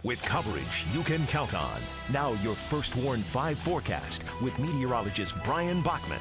With coverage you can count on. Now your First Warn 5 forecast with meteorologist Bryan Bachman.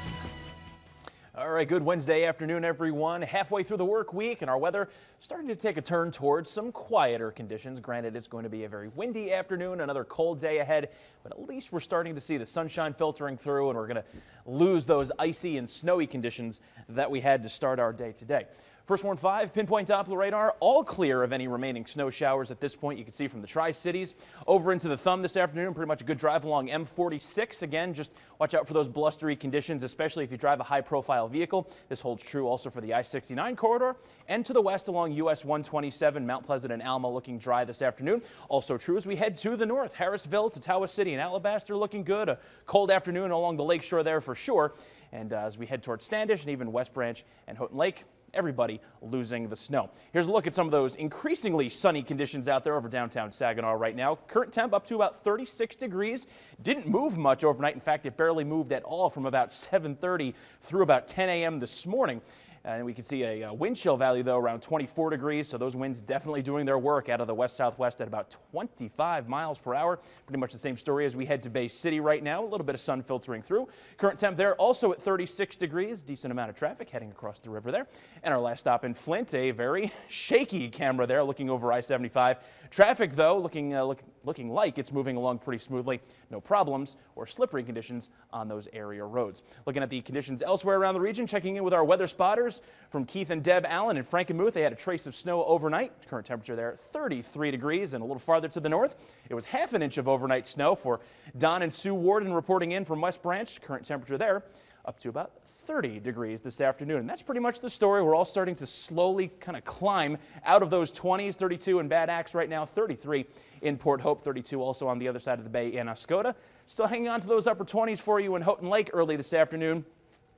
All right, good Wednesday afternoon, everyone. Halfway through the work week, and our weather starting to take a turn towards some quieter conditions. Granted, it's going to be a very windy afternoon, another cold day ahead, but at least we're starting to see the sunshine filtering through, and we're going to lose those icy and snowy conditions that we had to start our day today. First Warn 5 pinpoint Doppler radar, all clear of any remaining snow showers at this point. You can see from the Tri-Cities over into the Thumb this afternoon. Pretty much a good drive along M46. Again, just watch out for those blustery conditions, especially if you drive a high-profile vehicle. This holds true also for the I-69 corridor and to the west along US 127. Mount Pleasant and Alma looking dry this afternoon. Also true as we head to the north. Harrisville to Tawas City and Alabaster looking good. A cold afternoon along the lakeshore there for sure. And as we head towards Standish and even West Branch and Houghton Lake, everybody losing the snow. Here's a look at some of those increasingly sunny conditions out there over downtown Saginaw right now. Current temp up to about 36 degrees. Didn't move much overnight. In fact, it barely moved at all from about 7:30 through about 10 a.m. this morning. And we can see a wind chill value, though, around 24 degrees. So those winds definitely doing their work out of the west-southwest at about 25 miles per hour. Pretty much the same story as we head to Bay City right now. A little bit of sun filtering through. Current temp there also at 36 degrees. Decent amount of traffic heading across the river there. And our last stop in Flint, a very shaky camera there looking over I-75. Traffic, though, looking like it's moving along pretty smoothly. No problems or slippery conditions on those area roads. Looking at the conditions elsewhere around the region, checking in with our weather spotters from Keith and Deb Allen in Frankenmuth. They had a trace of snow overnight. Current temperature there 33 degrees, and a little farther to the north, it was half an inch of overnight snow for Don and Sue Warden reporting in from West Branch. Current temperature there up to about 30 degrees this afternoon. And that's pretty much the story. We're all starting to slowly kind of climb out of those 20s, 32 in Bad Axe right now, 33 in Port Hope, 32 also on the other side of the bay in Oscoda. Still hanging on to those upper 20s for you in Houghton Lake early this afternoon.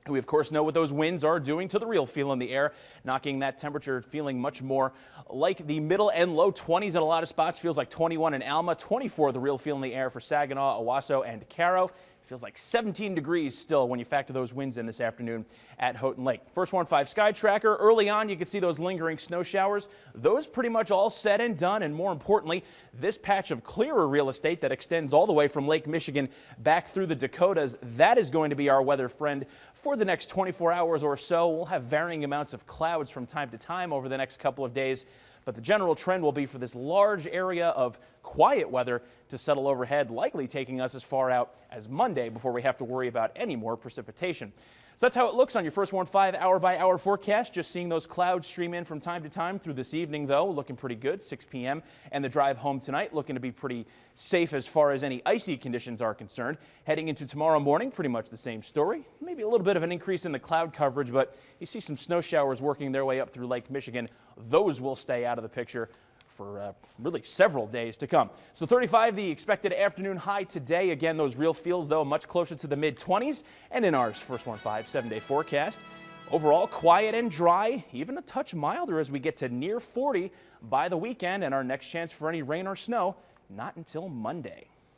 We, of course, know what those winds are doing to the real feel in the air, knocking that temperature feeling much more like the middle and low 20s in a lot of spots. Feels like 21 in Alma, 24 the real feel in the air for Saginaw, Owasso, and Caro. Feels like 17 degrees still when you factor those winds in this afternoon at Houghton Lake. First Warn 5 Sky Tracker. Early on, you can see those lingering snow showers. Those pretty much all said and done. And more importantly, this patch of clearer real estate that extends all the way from Lake Michigan back through the Dakotas, that is going to be our weather friend for the next 24 hours or so. We'll have varying amounts of clouds from time to time over the next couple of days. But the general trend will be for this large area of quiet weather to settle overhead, likely taking us as far out as Monday before we have to worry about any more precipitation. So that's how it looks on your First Warn 5 hour-by-hour forecast. Just seeing those clouds stream in from time to time through this evening, though, looking pretty good, 6 p.m. And the drive home tonight looking to be pretty safe as far as any icy conditions are concerned. Heading into tomorrow morning, pretty much the same story. Maybe a little bit of an increase in the cloud coverage, but you see some snow showers working their way up through Lake Michigan. Those will stay out of the picture for really several days to come. So 35 the expected afternoon high today. Again, those real feels, though, much closer to the mid-20s. And in our First Warn 5 7-day forecast, overall quiet and dry, even a touch milder as we get to near 40 by the weekend. And our next chance for any rain or snow, not until Monday.